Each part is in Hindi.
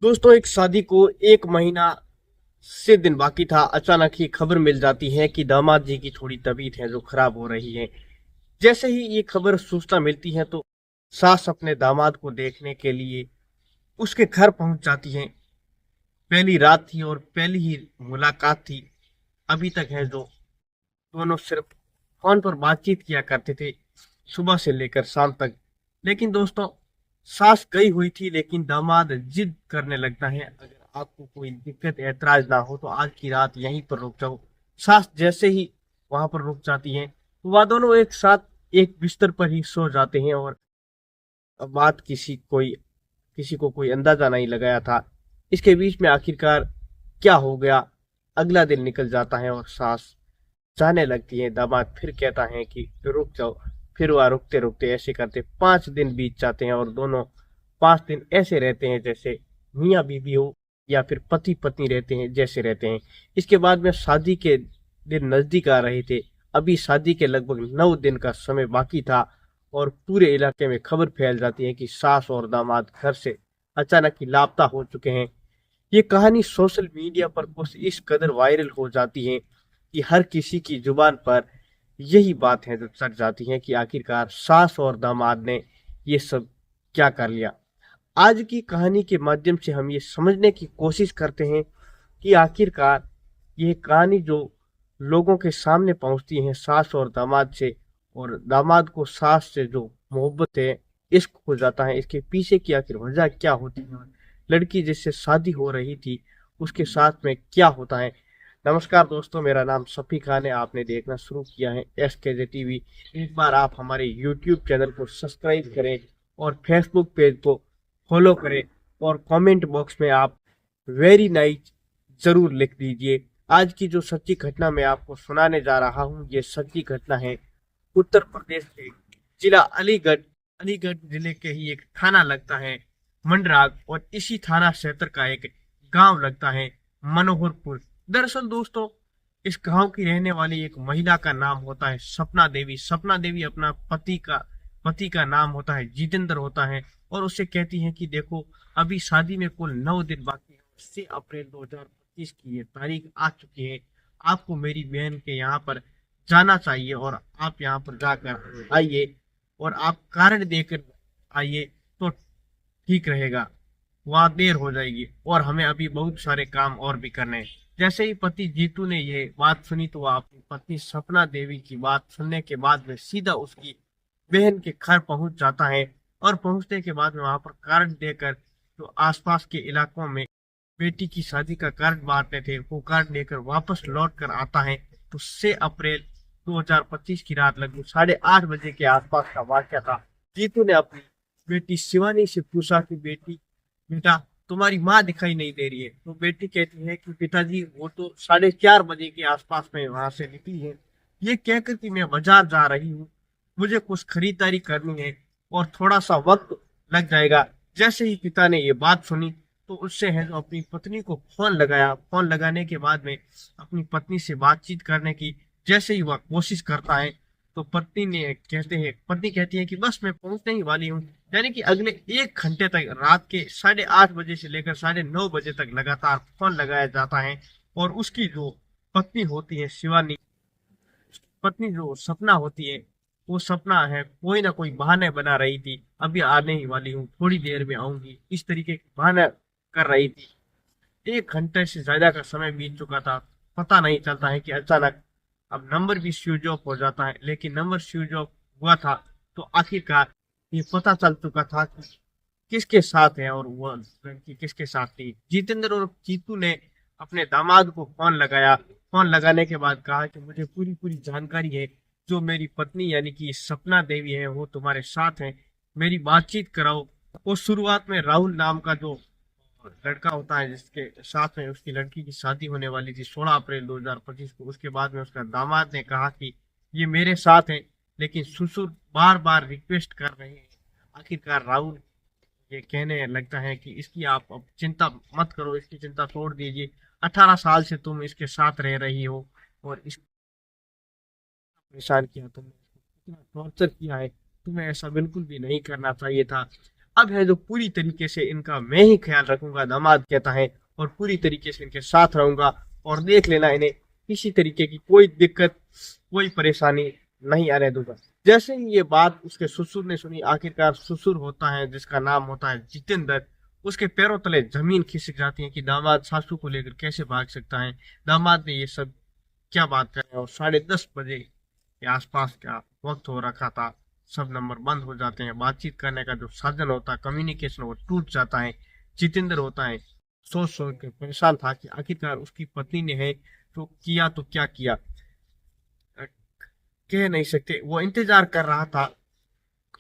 दोस्तों, एक शादी को 1 महीना से दिन बाकी था। अचानक ही खबर मिल जाती है कि दामाद जी की थोड़ी तबीयत है जो खराब हो रही है। जैसे ही ये खबर सूचना मिलती है तो सास अपने दामाद को देखने के लिए उसके घर पहुंच जाती है। पहली रात थी और पहली ही मुलाकात थी। अभी तक है जो दोनों सिर्फ फोन पर बातचीत किया करते थे, सुबह से लेकर शाम तक। लेकिन दोस्तों, सास गई हुई थी लेकिन दामाद जिद करने लगता है, अगर आपको कोई दिक्कत ऐतराज ना हो तो आज की रात यहीं पर रुक जाओ। सास जैसे ही वहां पर रुक जाती हैं तो वह दोनों एक साथ एक बिस्तर पर ही सो जाते हैं। और बात किसी को कोई अंदाजा नहीं लगाया था। इसके बीच में आखिरकार क्या हो गया। अगला दिन निकल जाता है और सास जाने लगती है। दामाद फिर कहता है कि रुक जाओ। फिर वह रुकते रुकते ऐसे करते 5 दिन बीत जाते हैं और दोनों 5 दिन ऐसे रहते हैं जैसे मियाँ बीवी हो या फिर पति पत्नी रहते हैं जैसे रहते हैं। इसके बाद में शादी के दिन नजदीक आ रहे थे। अभी शादी के लगभग 9 दिन का समय बाकी था और पूरे इलाके में खबर फैल जाती है कि सास और दामाद घर से अचानक ही लापता हो चुके हैं। ये कहानी सोशल मीडिया पर कुछ इस कदर वायरल हो जाती है कि हर किसी की जुबान पर यही बात है जो चढ़ जाती है कि आखिरकार सास और दामाद ने ये सब क्या कर लिया। आज की कहानी के माध्यम से हम ये समझने की कोशिश करते हैं कि आखिरकार ये कहानी जो लोगों के सामने पहुंचती है सास और दामाद से, और दामाद को सास से जो मोहब्बत है, इश्क हो जाता है, इसके पीछे की आखिर वजह क्या होती है, लड़की जिससे शादी हो रही थी उसके साथ में क्या होता है। नमस्कार दोस्तों, मेरा नाम सफ़ी खान है। आपने देखना शुरू किया है SKJ टीवी। एक बार आप हमारे YouTube चैनल को सब्सक्राइब करें और फेसबुक पेज को फॉलो करें और कमेंट बॉक्स में आप वेरी नाइस जरूर लिख दीजिए। आज की जो सच्ची घटना मैं आपको सुनाने जा रहा हूँ, ये सच्ची घटना है उत्तर प्रदेश के जिला अलीगढ़। अलीगढ़ जिले के ही एक थाना लगता है मंडराग, और इसी थाना क्षेत्र का एक गांव लगता है मनोहरपुर। दरअसल दोस्तों, इस गांव की रहने वाली एक महिला का नाम होता है सपना देवी। सपना देवी अपना पति का नाम होता है जितेंद्र होता है, और उससे कहती है कि देखो, अभी शादी में कुल 9 दिन बाकी है। 8 अप्रैल 2025 की ये तारीख आ चुकी है। आपको मेरी बहन के यहाँ पर जाना चाहिए और आप यहाँ पर जाकर आइए, और आप कारण देकर आइए तो ठीक रहेगा। वहाँ देर हो जाएगी और हमें अभी बहुत सारे काम और भी करने हैं। जैसे ही पति जीतू ने ये बात सुनी तो वह अपनी पत्नी सपना देवी की बात सुनने के बाद में सीधा उसकी बहन के घर पहुंच जाता है। और पहुंचने के बाद में वहां पर कार्ड देकर जो आसपास के इलाकों में बेटी की शादी का कार्ड बांटने थे वो कार्ड लेकर वापस लौट कर आता है। तो 6 अप्रैल 2025 की रात लगभग 8:30 बजे के आसपास का वाक्य था। जीतू ने अपनी बेटी शिवानी से पूछा कि बेटा, तुम्हारी माँ दिखाई नहीं दे रही है। तो बेटी कहती है कि पिताजी, वो तो 4:30 बजे के आसपास में वहां से निकली है। ये कहकर कि मैं बाजार जा रही हूँ, मुझे कुछ खरीदारी करनी है और थोड़ा सा वक्त लग जाएगा। जैसे ही पिता ने ये बात सुनी तो उससे है जो अपनी पत्नी को फोन लगाया। फोन लगाने के बाद में अपनी पत्नी से बातचीत करने की जैसे ही वह कोशिश करता है तो पत्नी कहती है कि बस मैं पहुंचने ही वाली हूँ। यानी कि अगले 1 घंटे तक, रात के 8:30 बजे से लेकर 9:30 बजे तक लगातार फोन लगाया जाता है। और उसकी जो पत्नी होती है शिवानी, पत्नी जो सपना होती है, वो सपना है कोई ना कोई बहाने बना रही थी, अभी आने ही वाली हूँ, थोड़ी देर में आऊंगी, इस तरीके के बहाने कर रही थी। 1 घंटे से ज्यादा का समय बीत चुका था। पता नहीं चलता है कि अचानक अब नंबर भी स्विच ऑफ हो जाता है। लेकिन नंबर स्विच ऑफ हुआ था तो आखिरकार ये पता चल चुका था कि किसके साथ है और वो लड़की किसके साथ थी। जितेंद्र और जीतू ने अपने दामाद को फोन लगाया। फोन लगाने के बाद कहा कि मुझे पूरी पूरी जानकारी है, जो मेरी पत्नी यानी कि सपना देवी है वो तुम्हारे साथ है, मेरी बातचीत कराओ। वो शुरुआत में राहुल नाम का जो लड़का होता है जिसके साथ में उसकी लड़की की शादी होने वाली थी 16 अप्रैल 2025 को, उसके बाद में उसका दामाद ने कहा कि ये मेरे साथ है, लेकिन ससुर बार बार रिक्वेस्ट कर रहे हैं। आखिरकार राहुल ये कहने लगता है कि इसकी आप अब चिंता मत करो, इसकी चिंता छोड़ दीजिए। 18 साल से तुम इसके साथ रह रही हो और इसको परेशान किया, तुमने इसको कितना टॉर्चर किया है, तुम्हें ऐसा बिल्कुल भी नहीं करना चाहिए था। अब है जो पूरी तरीके से इनका मैं ही ख्याल रखूंगा, दामाद कहता है, और पूरी तरीके से इनके साथ रहूंगा और देख लेना इन्हें किसी तरीके की कोई दिक्कत, कोई परेशानी नहीं आने दूंगा। जैसे ही ये बात उसके ससुर ने सुनी, आखिरकार ससुर होता है जिसका नाम होता है जितेंद्र, उसके पैरों तले जमीन खिसक जाती है कि दामाद सासू को लेकर कैसे भाग सकता है। दामाद ने ये सब क्या बात कर रहे हैं, और 10:30 बजे के आसपास का वक्त हो रखा था। सब नंबर बंद हो जाते हैं, बातचीत करने का जो साधन होता है, कम्युनिकेशन, वो टूट जाता है। जितेंद्र होता है सोच सोच के परेशान था कि आखिरकार उसकी पत्नी ने है तो किया तो क्या किया, कह नहीं सकते। वो इंतजार कर रहा था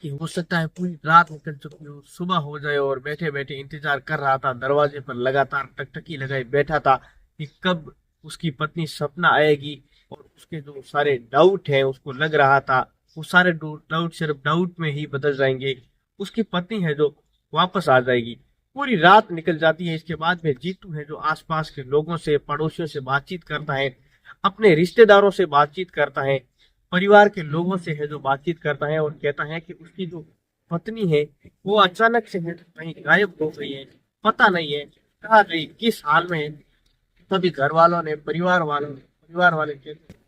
कि हो सकता है पूरी रात निकल चुकी हो, सुबह हो जाए, और बैठे बैठे इंतजार कर रहा था, दरवाजे पर लगातार टकटकी लगाए बैठा था कि कब उसकी पत्नी सपना आएगी। और उसके जो सारे डाउट हैं उसको लग रहा था वो सारे डाउट सिर्फ डाउट में ही बदल जाएंगे, उसकी पत्नी है जो वापस आ जाएगी। पूरी रात निकल जाती है। इसके बाद में जीतू है जो आसपास के लोगों से, पड़ोसियों से बातचीत करता है, अपने रिश्तेदारों से बातचीत करता है, परिवार के लोगों से है जो बातचीत करता है, और कहता है कि उसकी जो पत्नी है वो अचानक से है कहीं गायब हो गई है, पता नहीं है कहाँ गई, किस हाल में है। तभी घर वालों ने, परिवार वाले कहते हैं,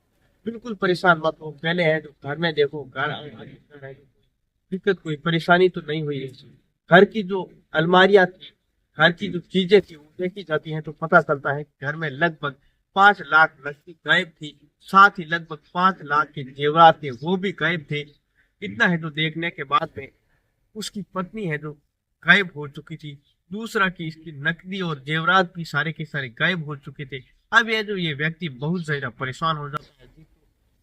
बिल्कुल परेशान मत हो, पहले है जो घर में देखो, घर घर है, दिक्कत कोई परेशानी तो नहीं हुई है। घर की जो अलमारियां थी, घर की जो चीजें थी वो देखी जाती हैं तो पता चलता है कि घर में लगभग 5 लाख नकदी गायब थी, साथ ही लगभग 5 लाख के जेवरात थे वो भी गायब थे। इतना है जो देखने के बाद में उसकी पत्नी है जो गायब हो चुकी थी, दूसरा कि इसकी नकदी और जेवरात भी सारे के सारे गायब हो चुके थे। अब यह जो ये व्यक्ति बहुत ज्यादा परेशान हो जाता है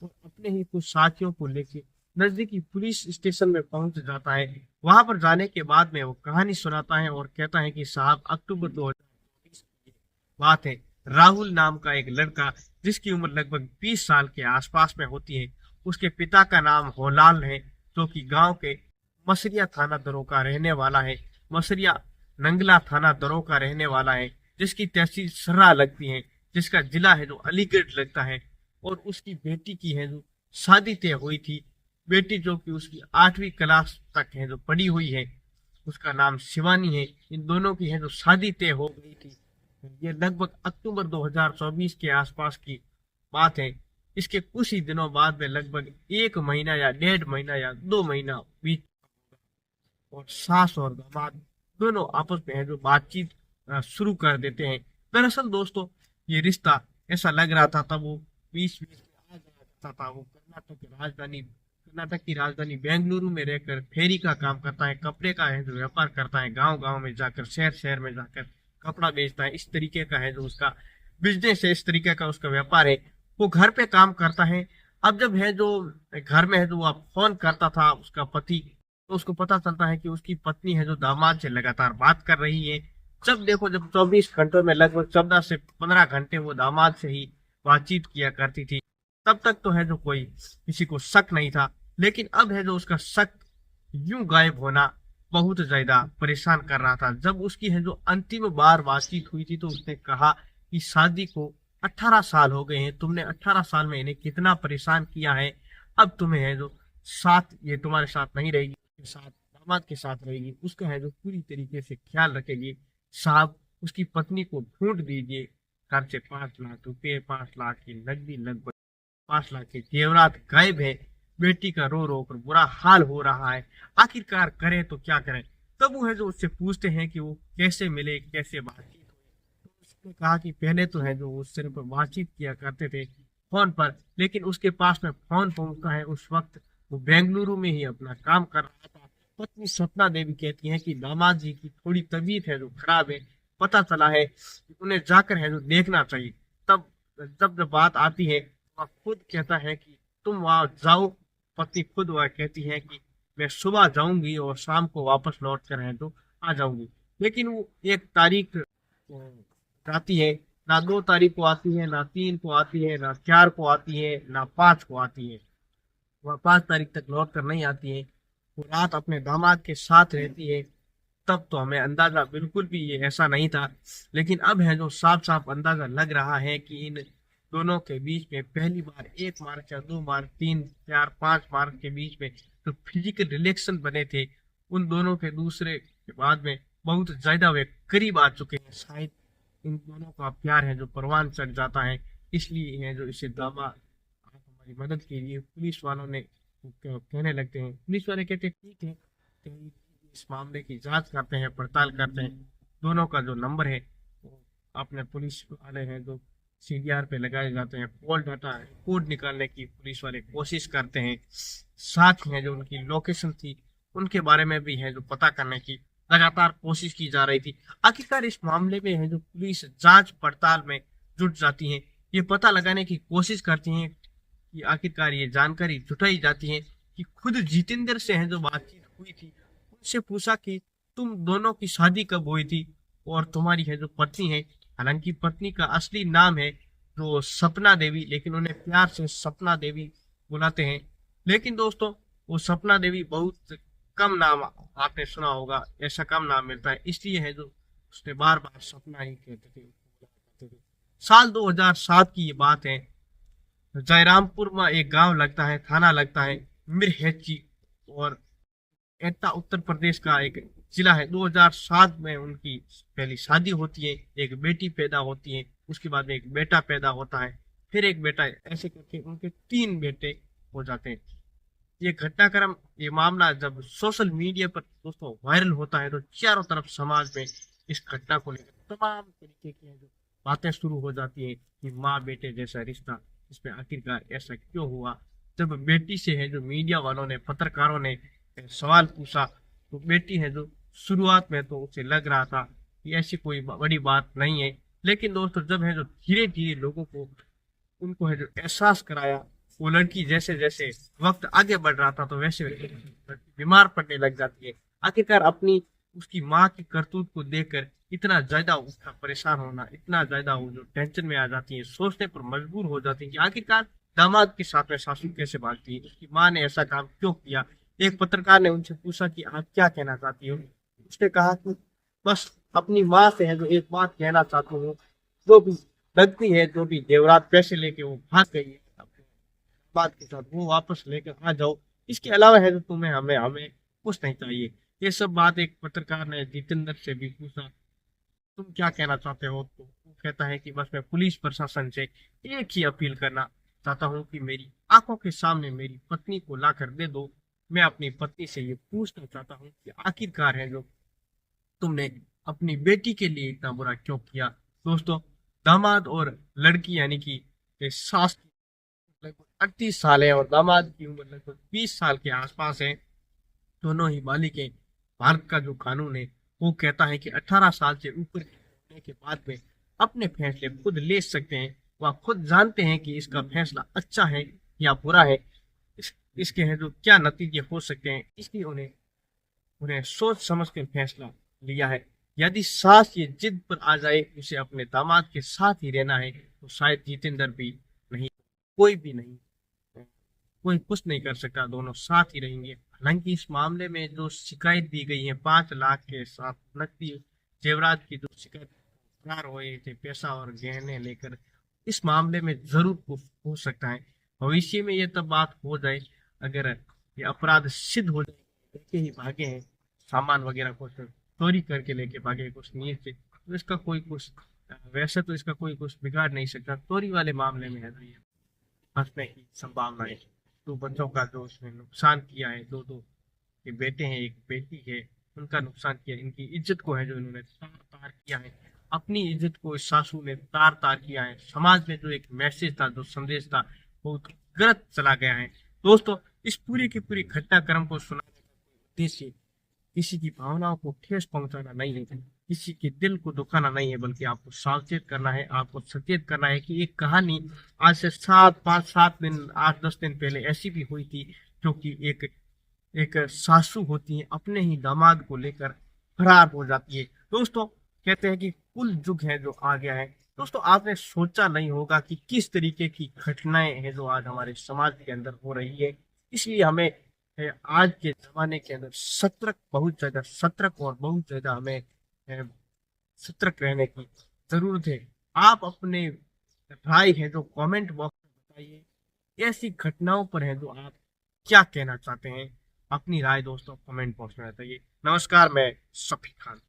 तो अपने ही कुछ साथियों को लेके नजदीकी पुलिस स्टेशन में पहुंच जाता है। वहां पर जाने के बाद में वो कहानी सुनाता है और कहता है कि साहब, अक्टूबर 2024 की बात है। राहुल नाम का एक लड़का, जिसकी उम्र लगभग 20 साल के आसपास में होती है, उसके पिता का नाम होलाल है, जो कि गांव के मसरिया थाना दरों का रहने वाला है। मसरिया नंगला थाना दरों का रहने वाला है, जिसकी तहसील सर्रा लगती है, जिसका जिला है जो अलीगढ़ लगता है। और उसकी बेटी की है जो शादी तय हुई थी, बेटी जो कि उसकी 8वीं क्लास तक है जो पढ़ी हुई है, उसका नाम शिवानी है। इन दोनों की है जो शादी तय हो गई थी। ये लगभग अक्टूबर 2024 के आसपास की बात है। इसके कुछ ही दिनों बाद में लगभग 1 महीना या 1.5 महीना या 2 महीना बीत, और सास और दामाद दोनों आपस में है जो बातचीत शुरू कर देते हैं। दरअसल दोस्तों, ये रिश्ता ऐसा लग रहा था, तब वो बीच बीच में आ जाया करता था। वो कर्नाटक की राजधानी बेंगलुरु में रहकर फेरी का काम करता है, कपड़े का है जो व्यापार करता है, गांव गांव में जाकर, शहर शहर में जाकर कपड़ा बेचता है। इस तरीके का है जो उसका बिजनेस है, इस तरीके का उसका व्यापार है। वो घर पे काम करता है। अब जब है जो घर में है जो वो फोन करता था उसका पति, तो उसको पता चलता है कि उसकी पत्नी है जो दामाद से लगातार बात कर रही है। जब देखो, जब 24 घंटों में लगभग 14 से 15 घंटे वो दामाद से ही बातचीत किया करती थी, तब तक तो है जो कोई किसी को शक नहीं था। लेकिन अब है जो उसका शक यूं गायब होना बहुत ज्यादा परेशान कर रहा था। जब उसकी है जो अंतिम बार बातचीत हुई थी तो उसने कहा कि शादी को 18 साल हो गए हैं, तुमने 18 साल में इन्हें कितना परेशान किया है, अब तुम्हें है जो साथ, ये तुम्हारे साथ नहीं रहेगी, उसके साथ, दामाद के साथ रहेगी, उसका है जो पूरी तरीके से ख्याल रखेगी। साहब, उसकी पत्नी को ढूंढ दीजिए। घर से 5 लाख रुपए, 5 लाख की नकदी, लगभग 5 लाख के जेवरात गायब है। बेटी का रो रो कर बुरा हाल हो रहा है, आखिरकार करें तो क्या करें। तब वो है जो उससे पूछते हैं कि वो कैसे मिले, कैसे बातचीत हुई। तो उसने कहा कि पहले तो है जो वो सिर्फ बातचीत किया करते थे फोन पर, लेकिन उसके पास में फोन पहुंचता है उस वक्त वो बेंगलुरु में ही अपना काम कर रहा था। पत्नी सपना देवी कहती है कि दामाद जी की थोड़ी तबीयत है जो खराब है, पता चला है कि उन्हें जाकर है जो देखना चाहिए। तब जब जब बात आती है, वह खुद कहता है कि तुम वहां जाओ। पत्नी खुद वह कहती है कि मैं सुबह जाऊंगी और शाम को वापस लौट कर है तो आ जाऊंगी। लेकिन वो एक तारीख आती है, ना 2 तारीख को आती है, ना 3 को आती है, ना 4 को आती है, ना 5 को आती है। वह 5 तारीख तक लौट कर नहीं आती है। वो रात अपने दामाद के साथ रहती है। तब तो हमें अंदाजा बिल्कुल भी ये ऐसा नहीं था, लेकिन अब है जो साफ साफ अंदाजा लग रहा है कि इन दोनों के बीच में पहली बार 1 मार्च या 2 मार्च, 3, 4, 5 मार्च के बीच में जो फिजिकल रिलेशन बने थे उन दोनों के दूसरे के बाद में बहुत ज्यादा वे करीब आ चुके हैं। शायद इन दोनों का प्यार है जो परवान चढ़ जाता है, इसलिए है जो इसे दामाद आप हमारी मदद कीजिए। पुलिस वालों ने कहने लगते हैं, पुलिस वाले कहते हैं ठीक है, तो इस मामले की जांच करते हैं, पड़ताल करते हैं। दोनों का जो नंबर है वो अपने पुलिस वाले हैं जो सीडीआर पे लगाए जाते हैं। कॉल डाटा कोड निकालने की पुलिस वाले कोशिश करते हैं। साथ में जो उनकी लोकेशन थी उनके बारे में भी है जो पता करने की लगातार कोशिश की जा रही थी। आखिरकार इस मामले में है जो पुलिस जांच पड़ताल में जुट जाती है, ये पता लगाने की कोशिश करती है कि आखिरकार ये जानकारी जुटाई जाती है कि खुद जितेंद्र से है जो बातचीत हुई थी, उनसे पूछा कि तुम दोनों की शादी कब हुई थी और तुम्हारी है जो पत्नी है, हालांकि पत्नी का असली नाम है जो सपना देवी, लेकिन उन्हें प्यार से सपना देवी बुलाते हैं। लेकिन दोस्तों वो सपना देवी बहुत कम नाम आपने सुना होगा, ऐसा कम नाम मिलता है, इसलिए है जो उसने बार बार सपना ही कहते थे। साल 2007 की ये बात है। जयरामपुर में एक गांव लगता है, थाना लगता है मिरहेची, और एटा उत्तर प्रदेश का एक जिला है। 2007 में उनकी पहली शादी होती है, एक बेटी पैदा होती है, उसके बाद एक बेटा पैदा होता है, फिर एक बेटा, ऐसे करके उनके 3 बेटे हो जाते हैं। ये घटनाक्रम, ये मामला जब सोशल मीडिया पर दोस्तों वायरल होता है तो चारों तरफ समाज में इस घटना को लेकर तमाम तरीके की जो बातें शुरू हो जाती है कि माँ बेटे जैसा रिश्ता, इसमें आखिरकार ऐसा क्यों हुआ। जब बेटी से है जो मीडिया वालों ने, पत्रकारों ने सवाल पूछा तो बेटी है जो शुरुआत में तो उसे लग रहा था कि ऐसी कोई बड़ी बात नहीं है, लेकिन दोस्तों जब है जो धीरे धीरे लोगों को उनको है जो एहसास कराया, वो लड़की जैसे जैसे वक्त आगे बढ़ रहा था तो वैसे वैसे लड़की बीमार पड़ने लग जाती है। आखिरकार अपनी उसकी माँ की करतूत को देखकर इतना ज्यादा उसका परेशान होना, इतना ज्यादा वो जो टेंशन में आ जाती है, सोचने पर मजबूर हो जाती है कि आखिरकार दामाद के साथ में सासू कैसे भागती है, उसकी माँ ने ऐसा काम क्यों किया। एक पत्रकार ने उनसे पूछा कि आप क्या कहना चाहती हो, उसने कहा कि बस अपनी माँ से है जो एक बात कहना चाहती हूँ, जो भी लगती है, जो भी जेवरात पैसे लेके वो भाग गई है अपने बात के साथ, वो वापस लेकर आ जाओ, इसके अलावा है जो तुम्हें हमें हमें कुछ नहीं चाहिए। ये सब बात एक पत्रकार ने जितेंद्र से भी पूछा, तुम क्या कहना चाहते हो, तो वो कहता है कि बस मैं पुलिस प्रशासन से एक ही अपील करना चाहता हूँ कि मेरी आंखों के सामने मेरी पत्नी को ला कर दे दो। मैं अपनी पत्नी से ये पूछना चाहता हूँ कि आखिरकार है जो तुमने अपनी बेटी के लिए इतना बुरा क्यों किया। दोस्तों दामाद और लड़की यानी कि सास की लगभग 38 साल है और दामाद की उम्र लगभग 20 साल के आसपास है। दोनों ही बालिकें, भारत का जो कानून है वो कहता है कि 18 साल से ऊपर होने के बाद में अपने फैसले खुद ले सकते हैं। वह खुद जानते हैं कि इसका फैसला अच्छा है या बुरा है, इसके हैं जो क्या नतीजे हो सकते हैं, इसलिए उन्हें उन्हें सोच समझ कर फैसला लिया है। यदि सास ये जिद पर आ जाए उसे अपने दामाद के साथ ही रहना है तो शायद जितेंद्र भी नहीं, कोई भी नहीं, कोई कुछ नहीं कर सकता, दोनों साथ ही रहेंगे। हालांकि इस मामले में जो शिकायत दी गई है 5 लाख के साथ नकदी जेवरात की जो शिकायत फरार हुए थे पैसा और गहने लेकर, इस मामले में जरूर कुछ हो सकता है। भविष्य में ये तब बात हो जाए अगर ये अपराध सिद्ध हो जाए, लेके ही भागे हैं सामान वगैरह कुछ चोरी करके लेके भागे कुछ नीचे से, तो इसका कोई कुछ वैसे तो इसका कोई कुछ बिगाड़ नहीं सकता। चोरी वाले मामले में है तो ये फंसने की संभावना है। तो बच्चों का जो उसने नुकसान किया है, दो दो के बेटे हैं एक बेटी है, उनका नुकसान किया, इनकी इज्जत को है जो इन्होंने तार तार किया है, अपनी इज्जत को इस सासू ने तार तार किया है। समाज में जो एक मैसेज था, जो संदेश था, वो गलत चला गया है। दोस्तों इस पूरी की पूरी घटनाक्रम को सुनाने का कोई उद्देश्य किसी की भावनाओं को ठेस पहुंचाना नहीं है, किसी के दिल को दुखाना नहीं है, बल्कि आपको सावचेत करना है, आपको सचेत करना है कि एक कहानी आज से 5-7 दिन 8-10 दिन पहले ऐसी भी हुई थी, जो कि एक सासू होती है अपने ही दामाद को लेकर फरार हो जाती है। दोस्तों कहते हैं कि कुल युग है जो आ गया है। दोस्तों आपने सोचा नहीं होगा कि किस तरीके की घटनाएं हैं जो आज हमारे समाज के अंदर हो रही है, इसलिए हमें आज के जमाने के अंदर सतर्क, बहुत ज्यादा सतर्क और बहुत ज्यादा हमें सतर्क रहने की जरूरत है। आप अपने राय है जो कमेंट बॉक्स में बताइए, ऐसी घटनाओं पर है जो आप क्या कहना चाहते हैं। अपनी राय दोस्तों कमेंट बॉक्स में बताइए। नमस्कार, मैं शफी खान।